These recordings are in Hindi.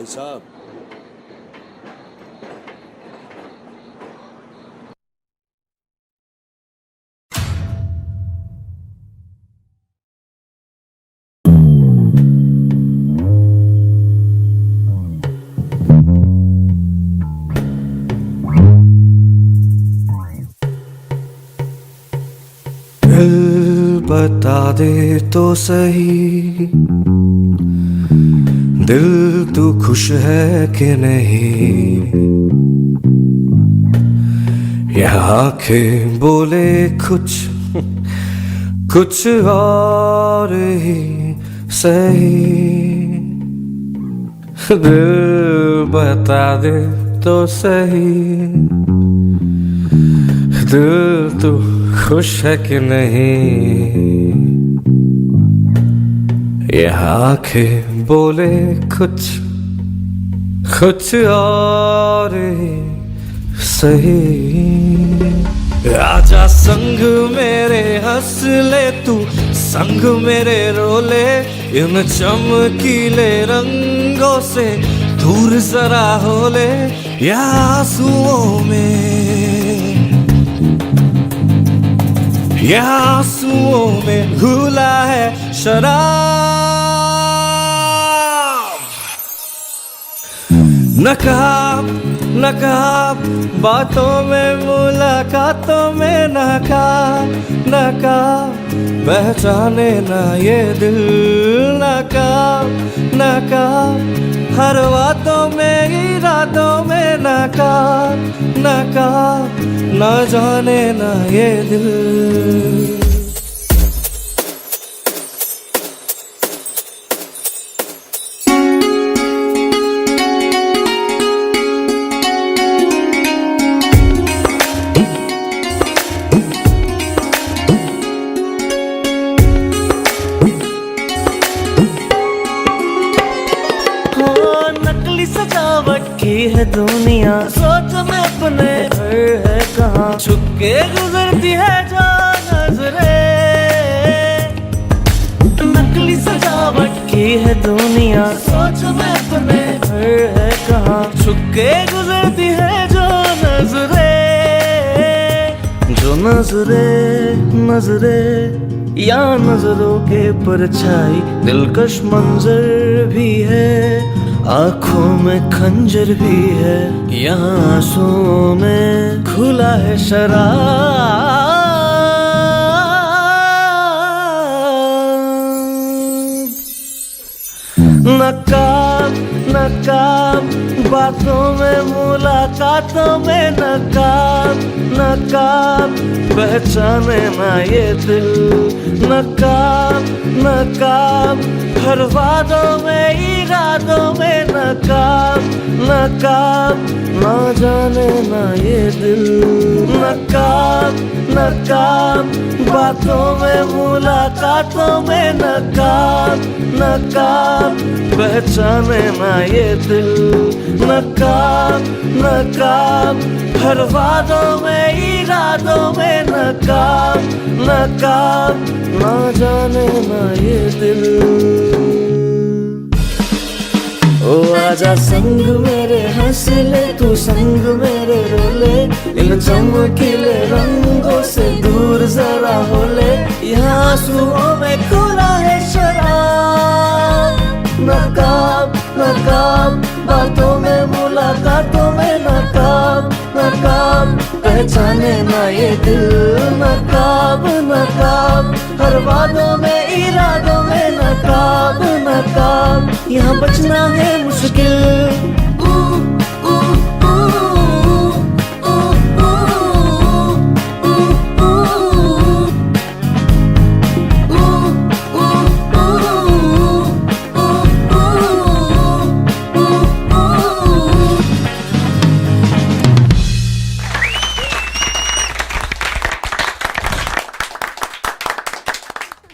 भाई साहब। दिल बता दे तो सही, दिल तू खुश है कि नहीं। यह आंखें बोले कुछ कुछ और ही सही। दिल बता दे तो सही, दिल तू खुश है कि नहीं। यह आंखें बोले कुछ कुछ और ही सही। आजा संग मेरे हंस ले तू, संग मेरे रो ले। इन चमकीले रंगों से दूर जरा हो ले। या आंसुओं में घुला है शराब। नकाब नकाब बातों में, मुलाकातों में नकाब पहचाने ना ये दिल। नकाब हर बातों में, इरादों में नकाब ना जाने ना ये दिल। सजावट की है दुनिया, सोच में अपने घर है कहाँ। छुप के गुजरती है जो नजरे, नकली सजावट की है दुनिया। सोच में अपने घर है कहाँ। छुप के गुजरती है जो नजरे, जो नजरे या नजरों के परछाई। दिलकश मंजर भी है, आंखों में खंजर भी है। यहाँ आंसुओं में खुला है शराब। नकाब बातों में, मुलाकातों में नकाब पहचाने ना ये दिल। नकाब हर वादों में, इरादों में नकाब ना जाने ना ये दिल। नकाब बातों में, मुलाकातों में नकाब पहचाने ना ये दिल। नकाब हर वादों में, इरादों में नकाब ना जाने ना ये दिल। ओ आजा संग मेरे हंस ले तू, संग मेरे रो ले। इन चमकीले रंगों से दूर जरा हो ले। यहाँ आंसुओं में खुला है शराब। नकाब बातों में, मुलाकातों में नकाब पहचाने ना ये दिल। नकाब हर वादों में, इरादों में नकाब यहाँ बचना है मुश्किल।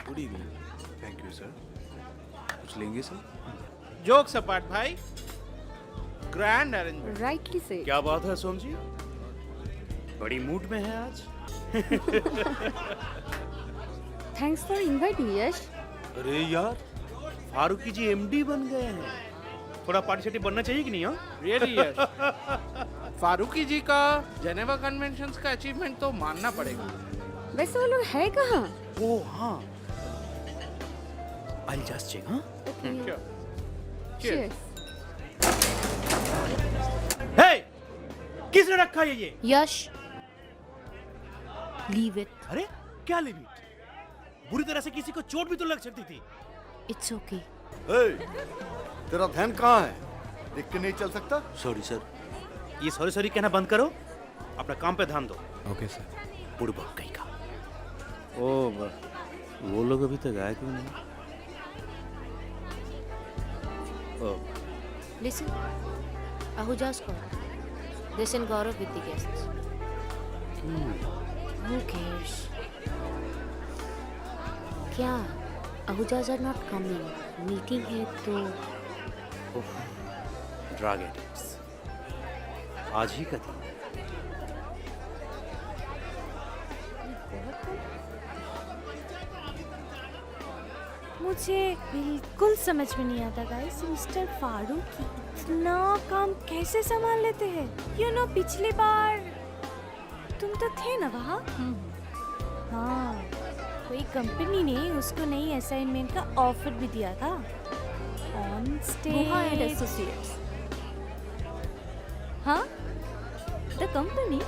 Good evening. Thank you sir. कुछ लेंगे सर? जोक सपाट भाई, ग्रैंड अरेंजमेंट। राइटली से। क्या बात है सोम जी, बड़ी मूड में है आज। थैंक्स फॉर इनवाइटिंग यश। अरे यार, फारूकी जी एमडी बन गए हैं। थोड़ा पार्टिसिपेटिव बनना चाहिए कि नहीं? हाँ, रियली यस। फारूकी जी का जेनेवा कन्वेंशंस का अचीवमेंट तो मानना पड़ेगा। वैसे वो लोग है कहाँ? ओ हाँ, I'll just check. हाँ, Sure. Cheers. हे, किसने रखा है ये? यश, लीव इट. अरे क्या लिमिट? बुरी तरह से किसी को चोट भी तो लग सकती थी। It's okay. तेरा ध्यान कहाँ है? देख के नहीं चल सकता? सॉरी सर, ये सॉरी सॉरी कहना बंद करो, अपना काम पे ध्यान दो। Okay sir. बुड़बक कहीं का। ओ वो लोग अभी तक आए क्यों नहीं? Listen, Ahuja's call. They send Gaurav with the guests. Who cares? क्या? Ahuja's are not coming. Meeting है तो ड्रग एडिक्ट्स, आज ही का दिन। मुझे बिल्कुल समझ में नहीं आता गाइस, मिस्टर फारूक इतना काम कैसे संभाल लेते हैं? यू नो पिछली बार तुम तो थे ना वहाँ? हाँ, कोई कंपनी ने उसको नई असाइनमेंट का ऑफर भी दिया था on Moha and stage. Associates. हाँ, द कंपनी।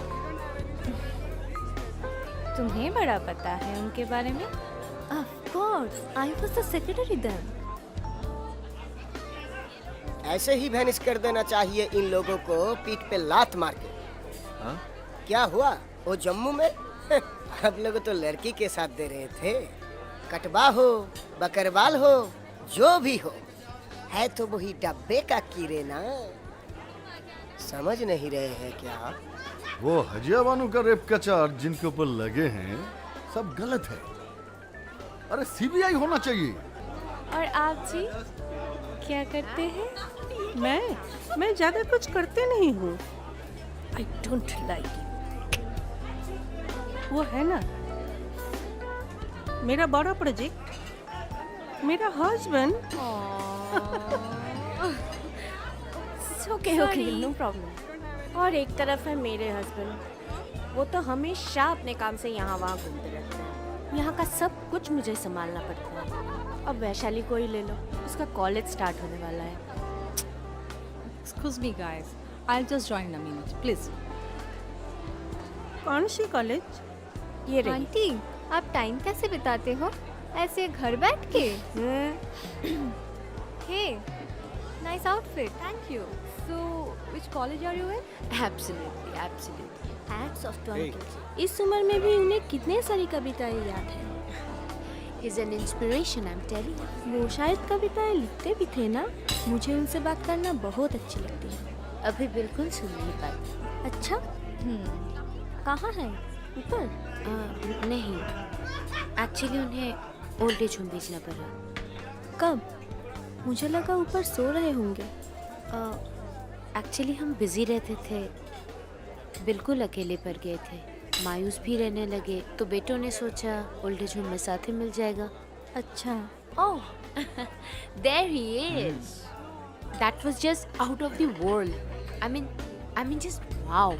तुम्हें बड़ा पता है उनके बारे में? Of course, I was the secretary then. ऐसे ही भैनिस कर देना चाहिए इन लोगों को, पीठ पे लात मार के। हाँ? क्या हुआ वो जम्मू में? आप लोग तो लड़की के साथ दे रहे थे। कटवा हो बकरवाल हो जो भी हो, है तो वही डब्बे का कीड़े ना। समझ नहीं रहे हैं क्या? वो हजिया बानू का रेप का चार्ज जिनके ऊपर लगे हैं सब गलत है। अरे सीबीआई होना चाहिए। और आप जी क्या करते हैं? मैं ज्यादा कुछ करते नहीं हूँ। I don't like it. वो है ना मेरा बड़ा प्रोजेक्ट, मेरा husband. Okay okay, no problem. और एक तरफ है मेरे हस्बैंड, वो तो हमेशा अपने काम से यहाँ वहाँ घूमते रहते हैं। यहाँ का सब कुछ मुझे संभालना पड़ता है। अब वैशाली को ही ले लो, उसका कॉलेज स्टार्ट होने वाला है। Excuse me, guys. I'll just join in a minute, please. कौन सी कॉलेज? ये रही। आंटी, आप टाइम कैसे बिताते हो? ऐसे घर बैठ के? Hey, nice outfit. Thank you. So, which college are you in? Absolutely, absolutely. Hats off to uncle. इस उम्र में भी उन्हें कितने सारी कविताएं याद हैं। Is an inspiration, I'm telling you. वो शायद कविताएं लिखते भी थे ना। मुझे उनसे बात करना बहुत अच्छी लगती है। अभी बिल्कुल सुन नहीं पाती। अच्छा, कहाँ है? ऊपर? नहीं, एक्चुअली उन्हें ओल्ड एज होम भेजना पड़ा। कब? मुझे लगा ऊपर सो रहे होंगे। एक्चुअली हम बिजी रहते थे, बिल्कुल अकेले पड़ गए थे, मायूस भी रहने लगे, तो बेटों ने सोचा ओल्ड एज होम में साथ ही मिल जाएगा। अच्छा। Oh, there he is. That was just out of the world. I mean, just wow.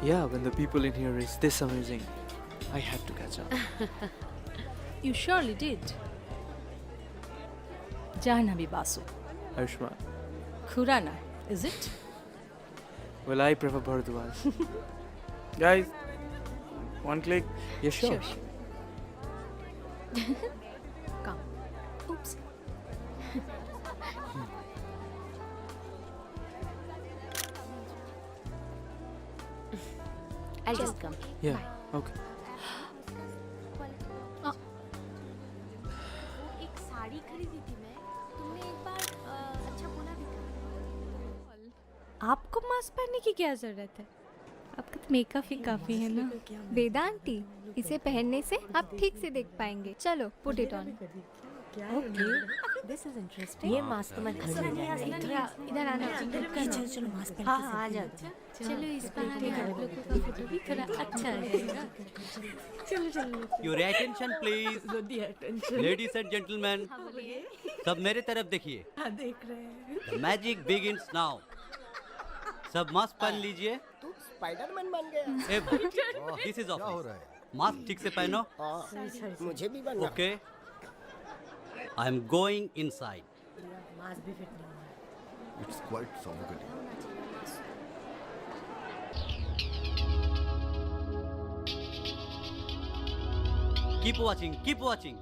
Yeah, when the people in here is this amazing, I had to catch up. You surely did. Jahnavi Basu. Ayushman. Khurana, is it? Well, I prefer Bharadwaj. Guys, one click. Yeah, sure. Come. Oops. I'll just come. Yeah, okay. एक साड़ी खरीदी थी मैं, तुमने एक बार अच्छा बोला भी था। आपको मास्क पहनने की क्या जरूरत है? आपका तो मेकअप ही काफी है ना। वेदांती, इसे पहनने से आप ठीक से देख पाएंगे। चलो, put it on. This is interesting. ये मास्क मत थोड़ा इधर आना। चलो चलो मास्क पहन। हाँ, आ जाओ। चलो, इस बहाने आप लोगों का फोटो भी थोड़ा अच्छा आ जाएगा। चलो चलो। Your attention, please. Ladies and gentlemen. सब मेरे तरफ देखिए। हाँ देख रहे हैं। The magic begins now. सब मास्क पहन लीजिए। तू स्पाइडरमैन बन गया। This is office. मास्क ठीक से पहनो। मुझे भी बनना। Okay. I am going inside. Mask भी फिट नहीं हुआ। It's quite suffocating. Keep watching, keep watching.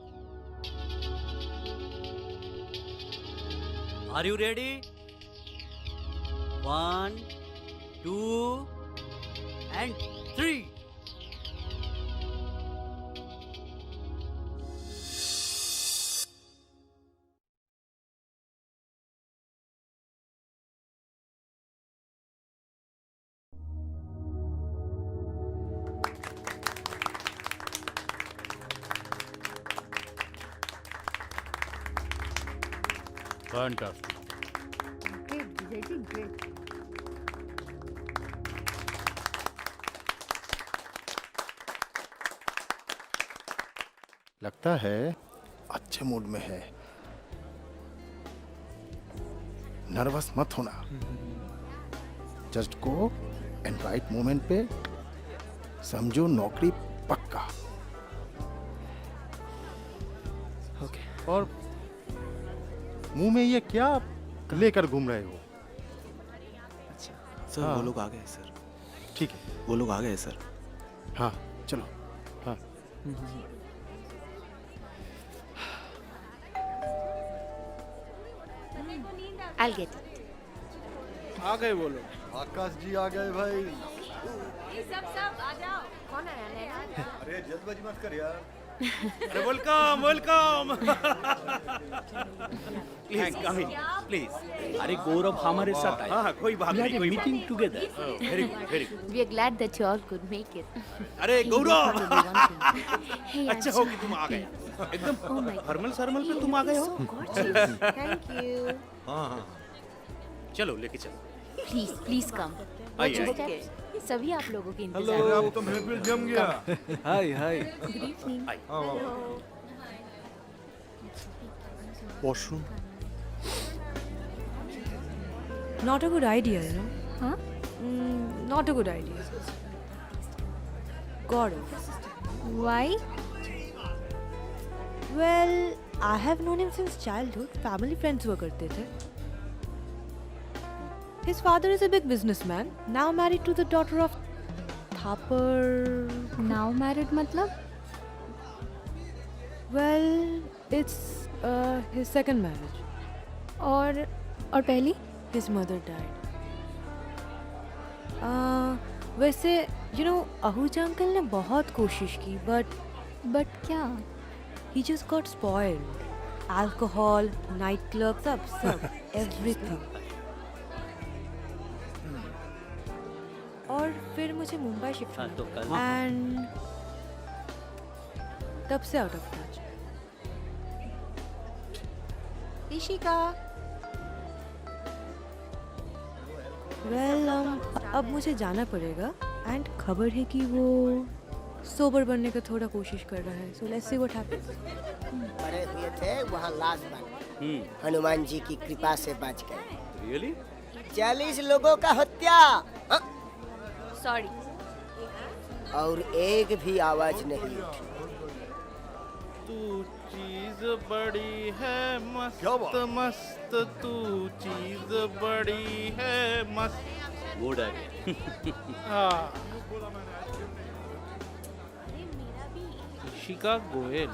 Are you ready? 1, 2, and 3. Fantastic. लगता है अच्छे मूड में है। नर्वस मत होना। Just go and right moment पे समझो नौकरी पक्का। Okay. और मुंह में ये क्या लेकर घूम रहे हो? अच्छा सर, हाँ। वो लोग आ गए सर। ठीक है, वो लोग आ गए सर। हाँ चलो। हाँ I'll get it. आ गए वो लोग। आकाश जी आ गए भाई। सब आ जाओ। कौन आया नैना? अरे जल्दबाजी मत कर यार। अरे welcome welcome. Please come in please. अरे गौरव हमारे साथ आया। हाँ कोई बात नहीं, कोई बात मीटिंग नहीं। Together. Very good very good. We are glad that you all could make it. अरे गौरव, Hey, अच्छा हो कि तुम आ गए। एकदम Oh my God. हरमल सरमल पे तुम आ गए हो। So gorgeous. Thank you. हाँ हाँ चलो लेके चलो। Please, please come. आइए, Watch your steps. सभी आप लोगों के अरे इंतजार अब तो महफिल जम गया। हाय हाय। Good evening. Washroom. Not a good idea, you know. Huh? Not a good idea. Gaurav. Why? Well, I have known him since childhood. Family friends हुआ करते थे. His father is a big businessman. Now married to the daughter of Thapar. Now married मतलब? Well, it's his second marriage. और पहली? His mother died. वैसे you know आहूजा अंकल ने बहुत कोशिश की but क्या? he just got spoiled. Alcohol, nightclub, सब everything. और फिर मुझे मुंबई शिफ्ट हाँ, तो कल- होना एंड तब से out of touch. Rishika. Well अब मुझे जाना पड़ेगा एंड खबर है कि वो सोबर बनने का थोड़ा कोशिश कर रहा है। So let's see what happens. पड़े हुए थे वहाँ लाश बन हनुमान जी की कृपा से बच गए। रियली? 40 लोगों का हत्या। सॉरी। और एक भी आवाज नहीं उठी। तू चीज बड़ी है मस्त क्या बात? मस्त, तू चीज बड़ी है मस्त। मूड आ गया। हाँ। Rishika Goyal,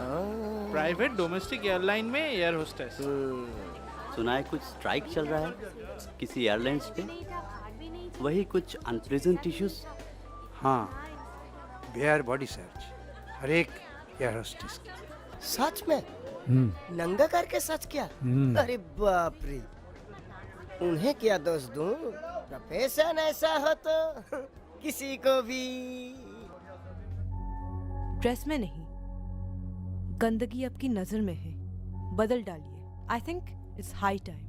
private domestic airline में एयर होस्टेस। सुना है कुछ स्ट्राइक चल रहा है किसी एयरलाइंस पे। वही कुछ अनप्लेजेंट इश्यूज। हाँ, बेयर बॉडी सर्च हर एक एयर होस्टेस की। सच में? नंगा करके सच क्या? अरे बाप रे, उन्हें क्या दोष दूं? प्रोफेशन ऐसा हो तो किसी को भी। ड्रेस में नहीं, गंदगी आपकी नजर में है, बदल डालिए। I think it's high time.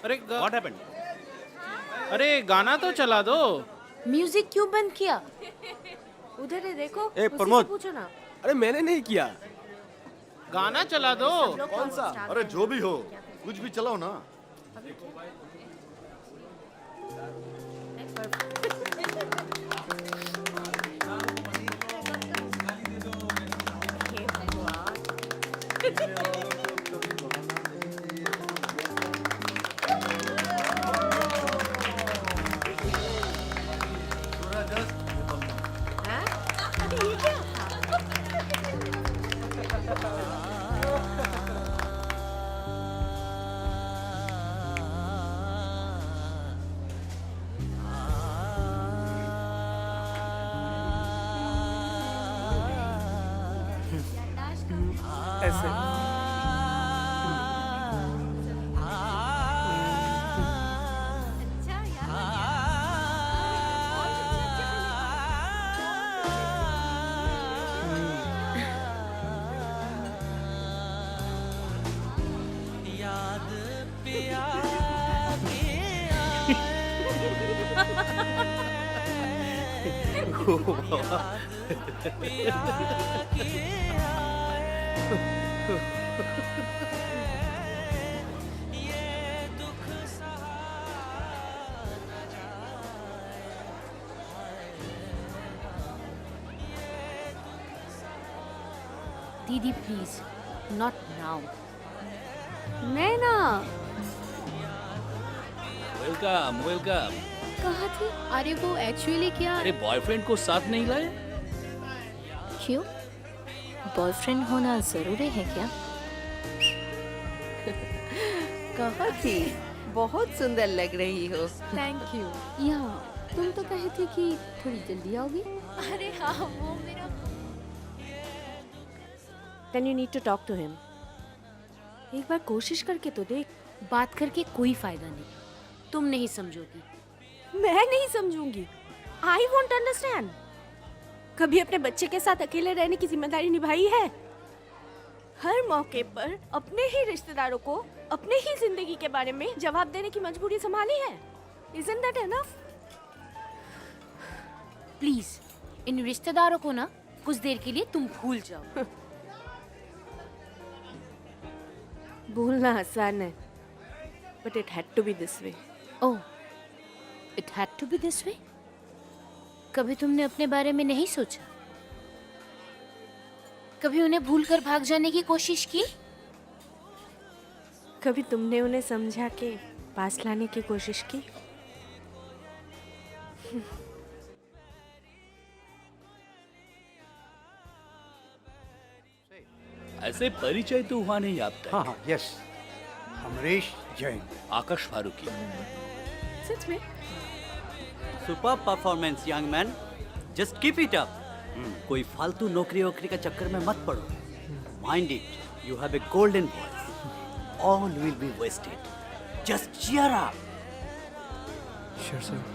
अरे व्हाट हैपेंड? अरे गाना तो चला दो। म्यूजिक क्यों बंद किया? उधर है देखो, ए, उसी प्रमोद। से पूछो ना। अरे मैंने नहीं किया। गाना चला दो। कौन सा? अरे जो भी हो, कुछ भी चलाओ ना। ऐसे दीदी प्लीज, नॉट नाउ। मैं ना वेलकम वेलकम। कहा थी? अरे वो एक्चुअली क्या, अरे बॉयफ्रेंड को साथ नहीं लाए? क्यों? बॉयफ्रेंड होना जरूरी है क्या? कहा थी बहुत सुंदर लग रही हो। Thank you. यहाँ तुम तो कहे थे कि थोड़ी जल्दी आओगी। अरे हाँ, वो मेरा Then you need to talk to him. एक बार कोशिश करके तो देख। बात करके कोई फायदा नहीं, तुम नहीं समझोगी। मैं नहीं समझूंगी। I won't understand. कभी अपने बच्चे के साथ अकेले रहने की जिम्मेदारी निभाई है? हर मौके पर अपने ही रिश्तेदारों को अपने ही जिंदगी के बारे में जवाब देने की मजबूरी संभाली है। Isn't that enough? प्लीज इन रिश्तेदारों को ना कुछ देर के लिए तुम भूल जाओ। भूलना आसान है, but it had to be this way. Oh, it had to be this way? कभी तुमने अपने बारे में नहीं सोचा? कभी उन्हें भूलकर भाग जाने की कोशिश की? कभी तुमने उन्हें समझा के पास लाने की कोशिश की? ऐसे परिचय तो हुआ नहीं आप तक। हाँ हाँ, यस, अमरीश जैन। आकाश फारूकी। सच में? Super performance young man, just keep it up. कोई फालतू नौकरी वोकरी का चक्कर में मत पड़ो। Mind it, you have a golden voice, all will be wasted. Just cheer up. Sure sir.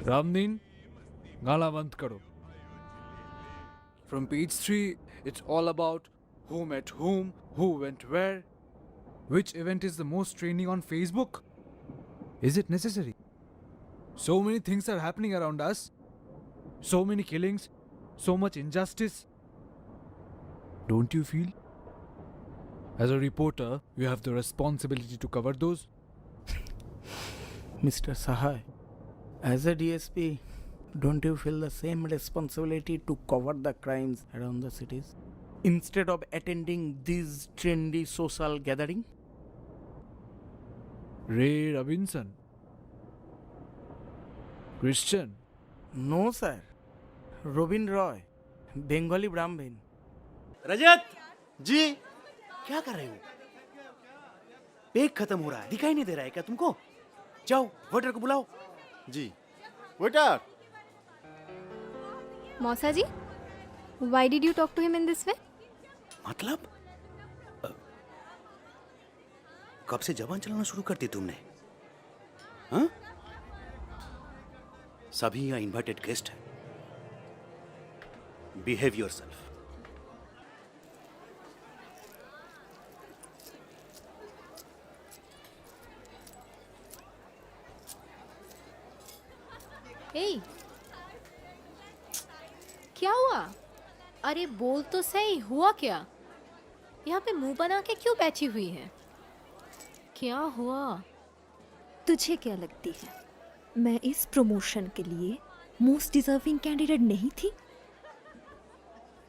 Ramdeen, गाला बंद करो। From page 3, it's all about who met whom, who went where. Which event is the most trending on Facebook? Is it necessary? So many things are happening around us. So many killings, so much injustice. Don't you feel? As a reporter, you have the responsibility to cover those. Mr. Sahai, as a DSP, don't you feel the same responsibility to cover the crimes around the cities instead of attending these trendy social gatherings? Ray Robinson. Christian. No, sir. Robin Roy, Bengali Brahmin. रजत जी क्या कर रहे हो? पेक खत्म हो रहा है, दिखाई नहीं दे रहा है क्या तुमको? जाओ वेटर को बुलाओ। जी वेटर। मौसा जी, why did you talk to him in this way? मतलब कब से जबान चलाना शुरू कर दी तुमने? हाँ? सभी यहाँ इन्वाइटेड गेस्ट हैं। Behave yourself. Hey, क्या हुआ? अरे बोल तो सही, हुआ क्या? यहाँ पे मुंह बना के क्यों बैठी हुई है? क्या हुआ? तुझे क्या लगती है मैं इस प्रमोशन के लिए मोस्ट डिजर्विंग कैंडिडेट नहीं थी?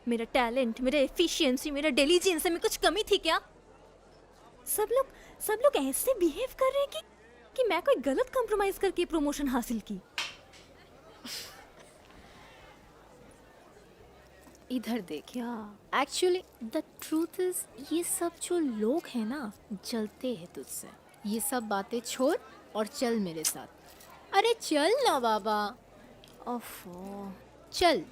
मेरा टैलेंट, मेरा एफिशिएंसी, मेरा डिलीजेंस में कुछ कमी थी क्या? सब लोग ऐसे बिहेव कर रहे हैं कि मैं कोई गलत कंप्रोमाइज करके प्रमोशन हासिल की। इधर देख। एक्चुअली द ट्रूथ इज, ये सब जो लोग हैं ना, जलते हैं तुझसे। ये सब बातें छोड़ और चल मेरे साथ। अरे चल ना बाबा। ओफो, चल।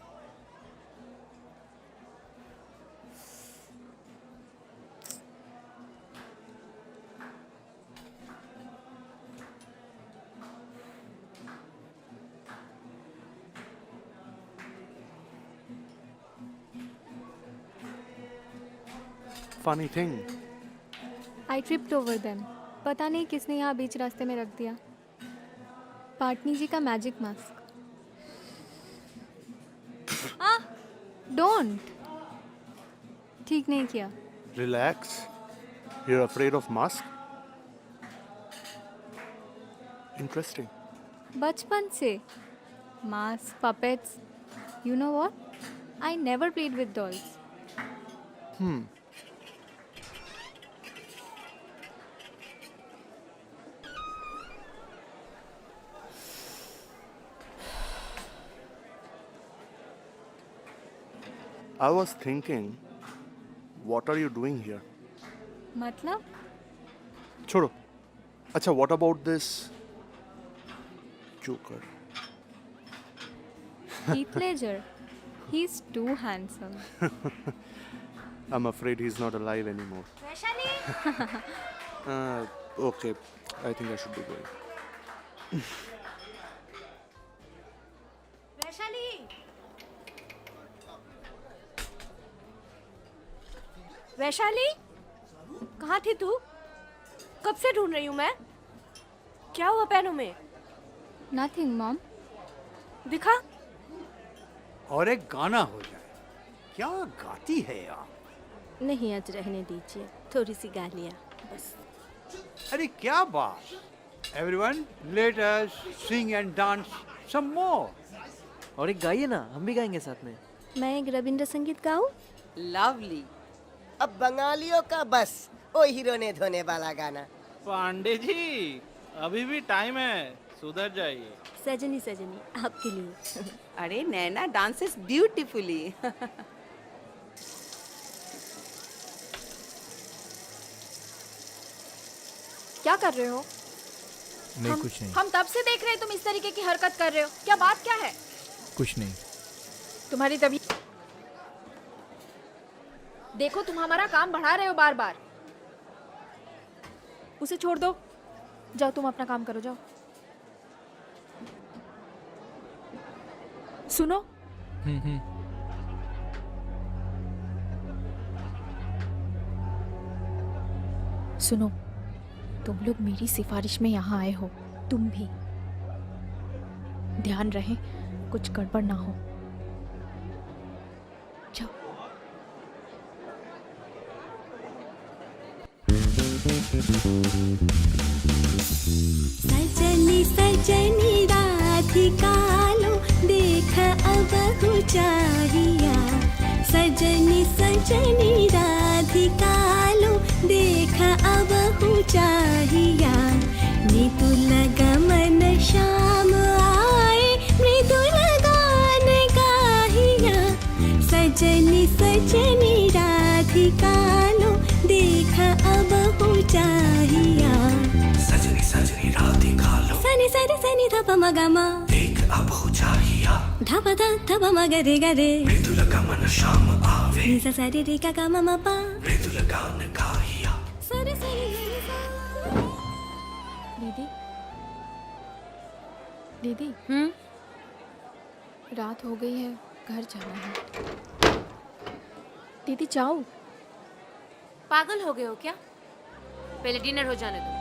फनी थिंग, आई ट्रिप्ड ओवर देम। पता नहीं किसने यहाँ बीच रास्ते में रख दिया। पाटनी जी का मैजिक मास्क। डोंट, ठीक नहीं किया। Relax, you are afraid of mask? Interesting. बचपन से mask, puppets, you know what, I never played with dolls. I was thinking, what are you doing here? मतलब? छोड़ो। अच्छा, what about this Joker? Heath Ledger, he's too handsome. I'm afraid he's not alive anymore. Vaishali? Okay, I think I should be going. Vaishali? Vaishali, कहाँ थी तू? कब से ढूंढ रही हूँ मैं। क्या हुआ पैरों में? Nothing, mom. दिखा। और एक गाना हो जाए। क्या गाती है आप? नहीं, आज रहने दीजिए, थोड़ी सी गा लिया बस। अरे क्या बात! Everyone, let us sing and dance some more. और एक गाइए ना, हम भी गाएंगे साथ में। मैं एक रविंद्र संगीत गाऊं? लवली। अब बंगालियों का बस ओ हीरो ने धोने वाला गाना। पांडे जी, अभी भी टाइम है, सुधर जाइए। सजनी सजनी आपके लिए। अरे नैना डांसेस ब्यूटीफुली। क्या कर रहे हो? नहीं, कुछ नहीं। हम तब से देख रहे हैं तुम इस तरीके की हरकत कर रहे हो। क्या बात क्या है? कुछ नहीं। तुम्हारी तबीयत देखो, तुम हमारा काम बढ़ा रहे हो बार बार। उसे छोड़ दो, जाओ तुम अपना काम करो, जाओ। सुनो, सुनो, तुम लोग मेरी सिफारिश में यहाँ आए हो, तुम भी। ध्यान रहे कुछ गड़बड़ ना हो। जाओ। सजनी सजनी राधिका लो देख अब हो चाहिया। सजनी सजनी राधिका लो देख अब हो चाहिया। मृदुल गमन श्याम आए, मृदुल गान गाहिया। सजनी सजनी सजनी राधिका लो देखा अब हो चाहिया सजनी सजनी राधिका लो सनी सरी सनी धप मगमा देख अब हो चाहिया धप धप मगरे गरे मृदुल गमन शाम आवे निसा सरी रे का मम पा मृदुल गान गाहिया सरी सरी दीदी दीदी रात हो गई है, घर जाना है। दीदी जाओ। पागल हो गए हो क्या? पहले डिनर हो जाने दो।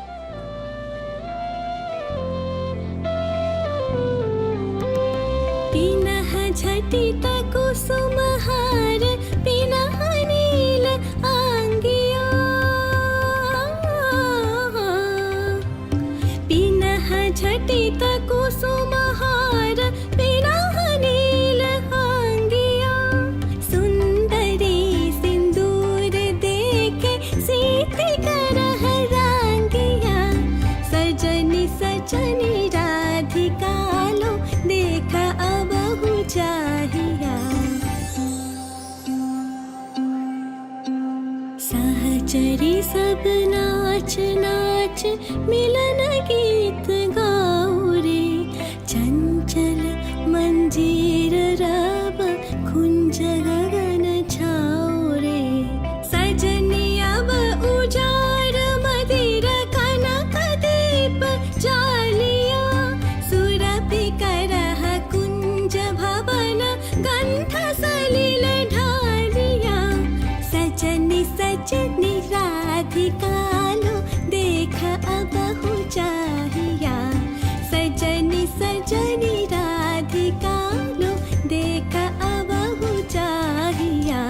पीनः झटित कुसुमहार पीनः नील आंगिया पीनः झटित कुसुमहार पीनः नील आंगिया सुंदरी सिंदूर देखे सीते करह रांगिया सजनी सजनी राधिका लो देखा अब हो चाहिया सहचरी सब नाच नाच मिलन गीत गाओ रे चंचल मंजीर रब कुंज गगन छाओ रे सजनी अब उजाड़ मदिर कनक दीप जालिया सुरभि करह कुंज भवन गंध सलिल ढालिया सजनी सजनी राधिका लो देख अब हो चाहिया सजनी सजनी राधिका लो देख अब हो चाहिया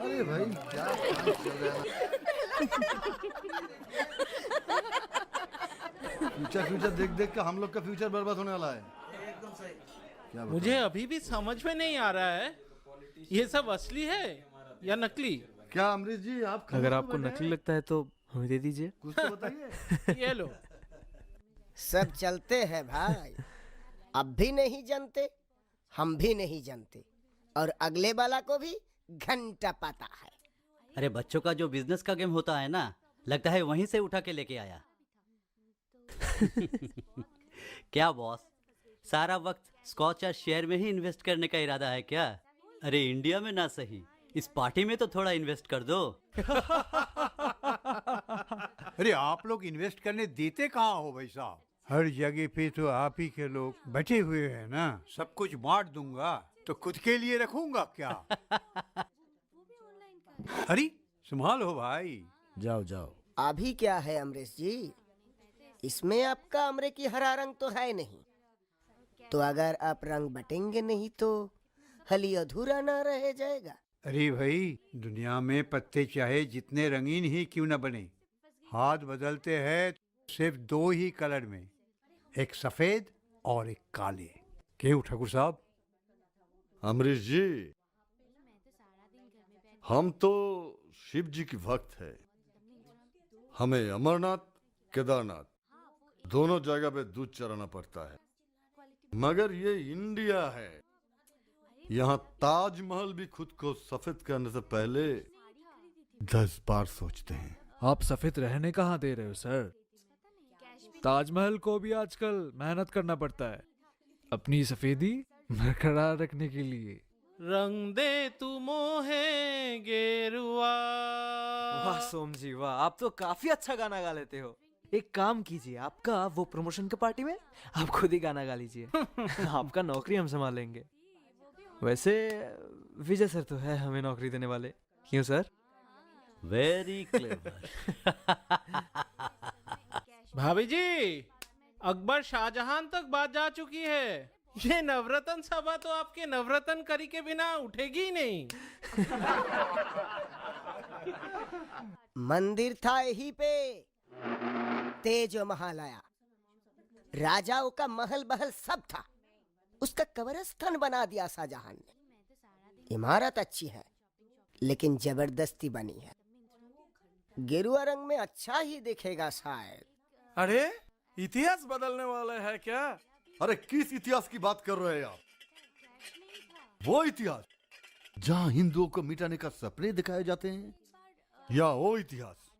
अरे भाई क्या फ्यूचर देख देख के हम लोग का फ्यूचर बर्बाद होने वाला है। क्या मुझे अभी भी समझ में नहीं आ रहा है, ये सब असली है या नकली? क्या अमरीश जी आप अगर आपको नकली लगता है तो हमें दे दीजिए। कुछ तो बताइए। ये लो। सब चलते हैं भाई, अब भी नहीं जानते, हम भी नहीं जानते, और अगले वाला को भी घंटा पता है। अरे बच्चों का जो बिजनेस का गेम होता है ना, लगता है वहीं से उठा के लेके आया। क्या बॉस, सारा वक्त स्कॉच या शेयर में ही इन्वेस्ट करने का इरादा है क्या? अरे इंडिया में ना सही, इस पार्टी में तो थोड़ा इन्वेस्ट कर दो। अरे आप लोग इन्वेस्ट करने देते कहाँ हो भाई साहब? हर जगह पे तो आप ही के लोग बैठे हुए हैं ना। सब कुछ बांट दूंगा तो खुद के लिए रखूंगा क्या? अरे संभालो भाई। जाओ जाओ। अभी क्या है अमरीश जी, इसमें आपका अमरे की हरा रंग तो है नहीं, तो अगर आप रंग बटेंगे नहीं तो हली अधूरा ना रह जाएगा। अरे भाई, दुनिया में पत्ते चाहे जितने रंगीन ही क्यों न बने, हाथ बदलते हैं सिर्फ दो ही कलर में, एक सफेद और एक काले। क्यों ठाकुर साहब? अमरीश जी, हम तो शिव जी की भक्त है, हमें अमरनाथ केदारनाथ दोनों जगह पे दूध चराना पड़ता है, मगर ये इंडिया है, यहाँ ताजमहल भी खुद को सफेद करने से पहले 10 बार सोचते हैं। आप सफेद रहने कहाँ दे रहे हो सर? ताजमहल को भी आजकल मेहनत करना पड़ता है अपनी सफेदी बरकरार रखने के लिए। रंग दे तू मोहे गेरुआ। वाह सोम जी वाह, आप तो काफी अच्छा गाना गा लेते हो। एक काम कीजिए, आपका वो प्रमोशन के पार्टी में आप खुद ही गाना गा लीजिए। आपका नौकरी हम संभालेंगे। वैसे विजय सर तो है हमें नौकरी देने वाले, क्यों सर? Very clever. भाभी जी, अकबर शाहजहां तक बात जा चुकी है, ये नवरत्न सभा तो आपके नवरत्न करी के बिना उठेगी ही नहीं। मंदिर था यहीं पे, तेज महालया, राजाओं का महल बहल सब था, उसका कब्रिस्तान बना दिया शाहजहां ने। इमारत अच्छी है लेकिन जबरदस्ती बनी है, गेरुआ रंग में अच्छा ही दिखेगा शायद। अरे इतिहास बदलने वाला है क्या? अरे किस इतिहास की बात कर रहे हैं आप? वो इतिहास जहां हिंदुओं को मिटाने का सपने दिखाए जाते हैं, या वो इतिहास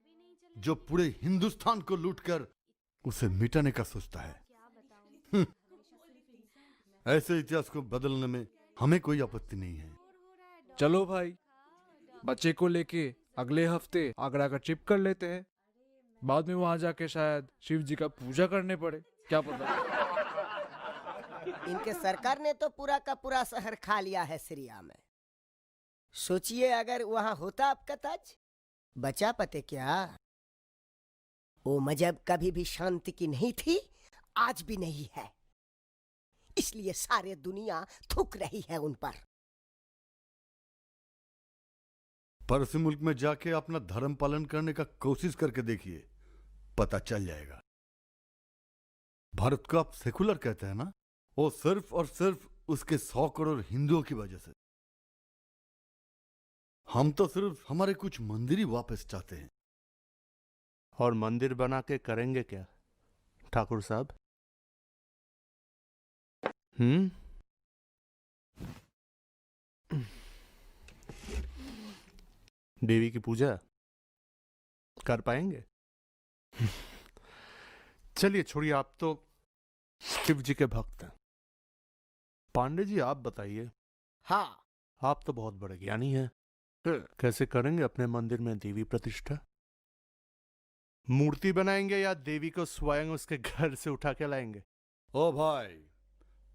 जो पूरे हिंदुस्तान को लूटकर उसे मिटाने का सोचता है? ऐसे इतिहास को बदलने में हमें कोई आपत्ति नहीं है। चलो भाई, बच्चे को लेके अगले हफ्ते आगरा का ट्रिप कर लेते हैं। बाद में वहां जाके शायद शिव जी का पूजा करने पड़े, क्या पता। इनके सरकार ने तो पूरा का पूरा शहर खा लिया है सीरिया में। सोचिए अगर वहां होता आपका ताज, बचा पते क्या? वो मजहब कभी भी शांति की नहीं थी, आज भी नहीं है, इसलिए सारे दुनिया थूक रही है उन पर। पड़ोसी मुल्क में जाके अपना धर्म पालन करने का कोशिश करके देखिए, पता चल जाएगा। भारत को आप सेकुलर कहते हैं ना, वो सिर्फ और सिर्फ उसके 100 करोड़ हिंदुओं की वजह से। हम तो सिर्फ हमारे कुछ मंदिर ही वापस चाहते हैं। और मंदिर बना के करेंगे क्या ठाकुर साहब? देवी की पूजा कर पाएंगे? चलिए छोड़िए, आप तो शिव जी के भक्त हैं। पांडे जी आप बताइए। हाँ, आप तो बहुत बड़े ज्ञानी हैं, कैसे करेंगे अपने मंदिर में देवी प्रतिष्ठा? मूर्ति बनाएंगे या देवी को स्वयं उसके घर से उठा के लाएंगे? ओ भाई,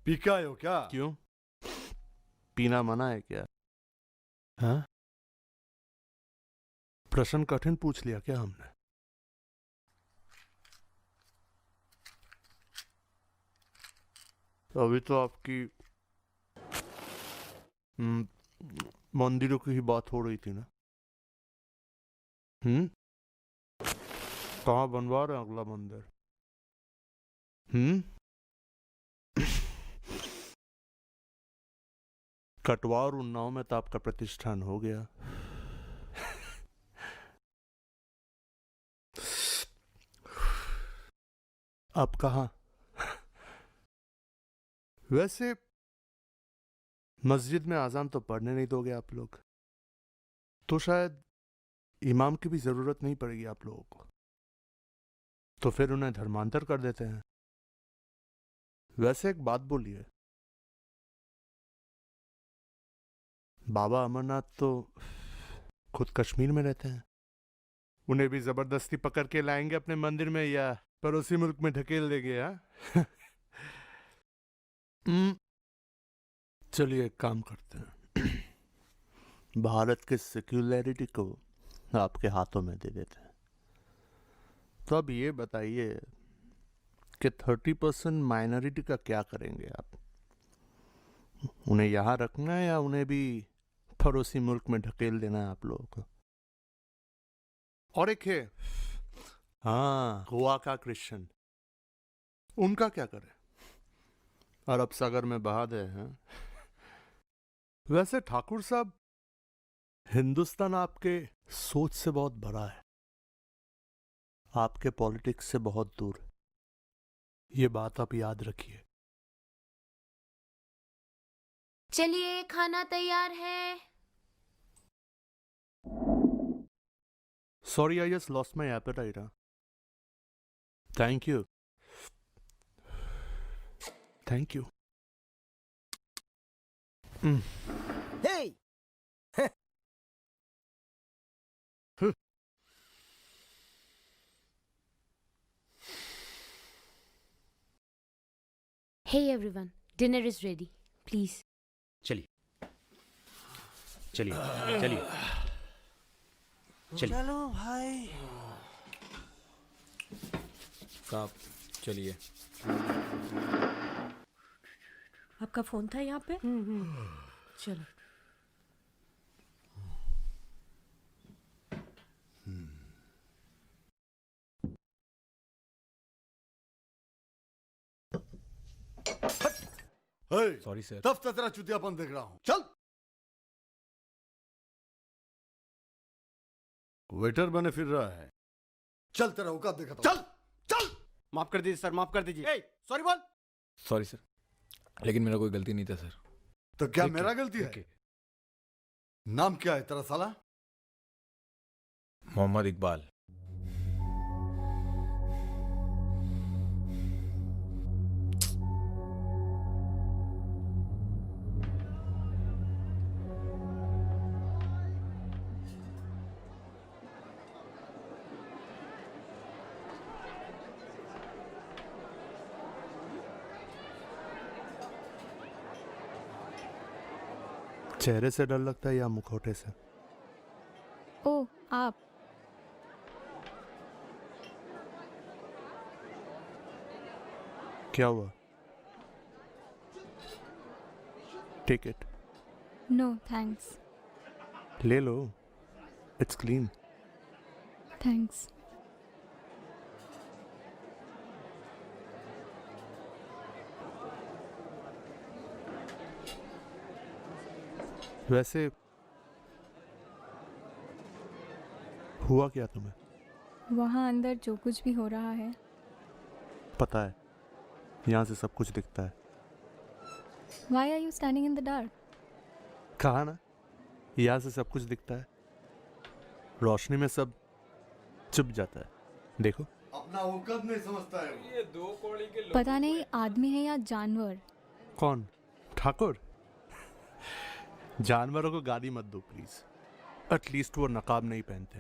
पीका हो क्या? क्यों, पीना मना है क्या? हाँ, प्रश्न कठिन पूछ लिया क्या हमने? अभी तो आपकी मंदिरों की ही बात हो रही थी ना। कहाँ बनवा रहे हैं अगला मंदिर? कटवा और उन्नाव में तो आपका प्रतिष्ठान हो गया। अब कहाँ? वैसे मस्जिद में आजान तो पढ़ने नहीं दोगे आप लोग, तो शायद इमाम की भी जरूरत नहीं पड़ेगी आप लोगों को, तो फिर उन्हें धर्मांतर कर देते हैं। वैसे एक बात बोलिए, बाबा अमरनाथ तो खुद कश्मीर में रहते हैं, उन्हें भी जबरदस्ती पकड़ के लाएंगे अपने मंदिर में या पड़ोसी मुल्क में ढकेल देंगे? हाँ चलिए एक काम करते हैं, भारत के सेक्युलरिटी को आपके हाथों में दे देते हैं। तो अब ये बताइए कि 30% माइनॉरिटी का क्या करेंगे आप? उन्हें यहाँ रखना है या उन्हें भी पड़ोसी मुल्क में ढकेल देना है आप लोगों को? और एक है, हाँ, गोवा का क्रिश्चियन, उनका क्या करें? अरब सागर में बहा दे हैं। वैसे ठाकुर साहब, हिंदुस्तान आपके सोच से बहुत बड़ा है, आपके पॉलिटिक्स से बहुत दूर। ये बात आप याद रखिए। चलिए खाना तैयार है। Sorry, I just lost my appetite. Thank you. Thank you. Hey! Hey everyone, dinner is ready. Please. चलिए चलिए चलिए चलिए। चलो भाई। साहब चलिए। आपका फोन था यहाँ पे? चलो। सॉरी सर, तब से तेरा चुतियापन देख रहा हूं। चल। वेटर बने फिर रहा है। चल तेरा औकात दिखाता हूं। चल चल। माफ कर दीजिए सर, माफ कर दीजिए। सॉरी बोल। सॉरी सर, लेकिन मेरा कोई गलती नहीं था सर। तो क्या मेरा गलती है? नाम क्या है तेरा साला? मोहम्मद इकबाल। चेहरे से डर लगता है या मुखौटे से? ओ आप। क्या हुआ? Take it. No thanks. ले लो, इट्स क्लीन। थैंक्स। वैसे हुआ क्या तुम्हें? वहाँ अंदर जो कुछ भी हो रहा है, पता है, यहाँ से सब कुछ दिखता है। Why are you standing in the dark? कहा ना, यहाँ से सब कुछ दिखता है। रोशनी में सब छुप जाता है। देखो। अपना औकात नहीं समझता है वो। ये 2 कौड़ी के पता नहीं आदमी है या जानवर। कौन? ठाकुर? जानवरों को गाली मत दो प्लीज। एटलीस्ट वो नकाब नहीं पहनते।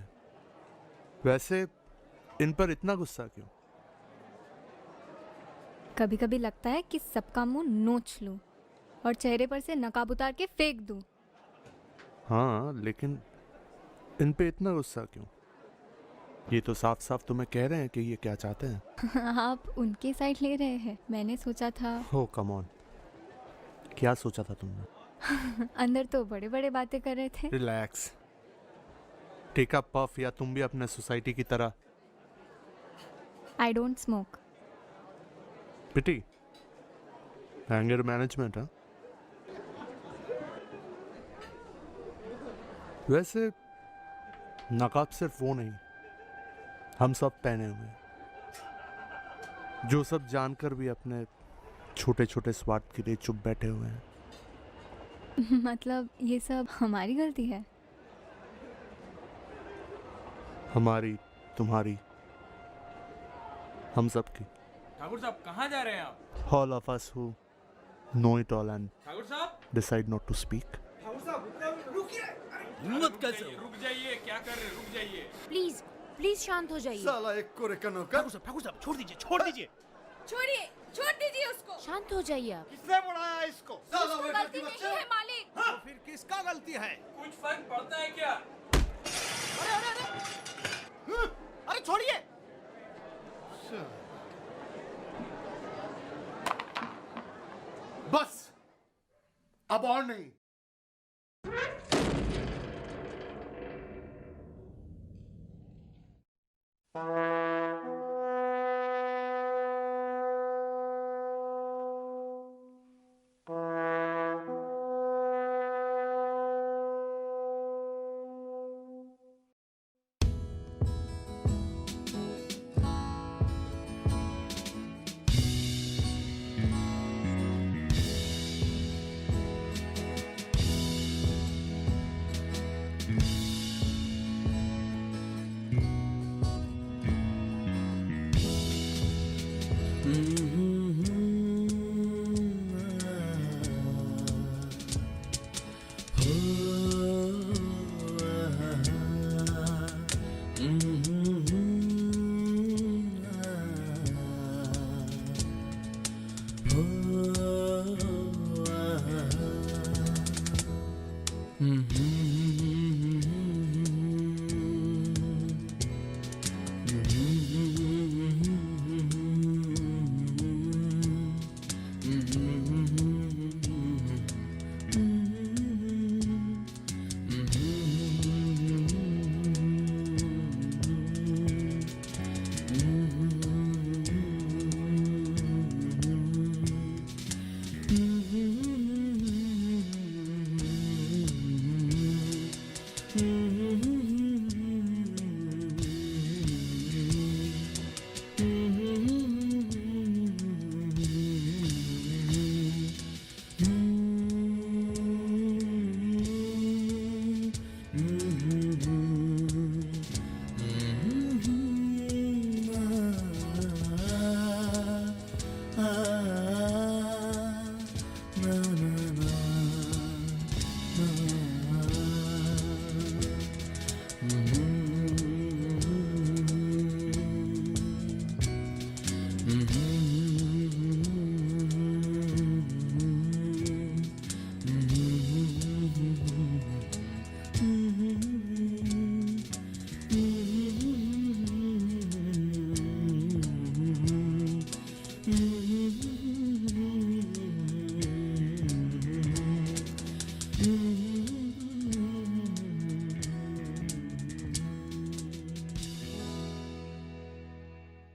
वैसे इन पर इतना गुस्सा क्यों? कभी कभी लगता है कि सबका मुंह नोच लूं और चेहरे पर से नकाब उतार के फेंक दूं। हाँ, लेकिन इन पे इतना गुस्सा क्यों? ये तो साफ साफ तुम्हें कह रहे हैं कि ये क्या चाहते हैं। आप उनके साइड ले रहे हैं। मैंने सोचा था। हो कम ऑन, क्या सोचा था तुमने? अंदर तो बड़े बड़े बातें कर रहे थे। रिलैक्स। टेक अ पफ, या तुम भी अपने सोसाइटी की तरह। I don't smoke. Pity. Anger management. हाँ, वैसे नकाब सिर्फ वो नहीं, हम सब पहने हुए हैं, जो सब जानकर भी अपने छोटे छोटे स्वार्थ के लिए चुप बैठे हुए हैं। मतलब ये सब हमारी गलती है? हमारी, तुम्हारी, हम सब की। ठाकुर साहब कहाँ जा रहे हैं आप? All of us who know it all and Thakur साहब decide not to speak. Thakur साहब रुकिए। हिम्मत कैसे? रुक जाइए, क्या कर रहे हैं? रुक जाइए। प्लीज प्लीज शांत हो जाइए। साला एक कोरे का नौकर। ठाकुर साहब छोड़ दीजिए, छोड़ दीजिए। छोड़िए, छोड़ दीजिए उसको। शांत हो जाइए आप। किसने बुलाया इसको? उसकी गलती नहीं है मालिक। तो फिर किसका गलती है? कुछ फर्क पड़ता है क्या? अरे अरे अरे, अरे छोड़िए। बस, अब और नहीं। Mm-hmm.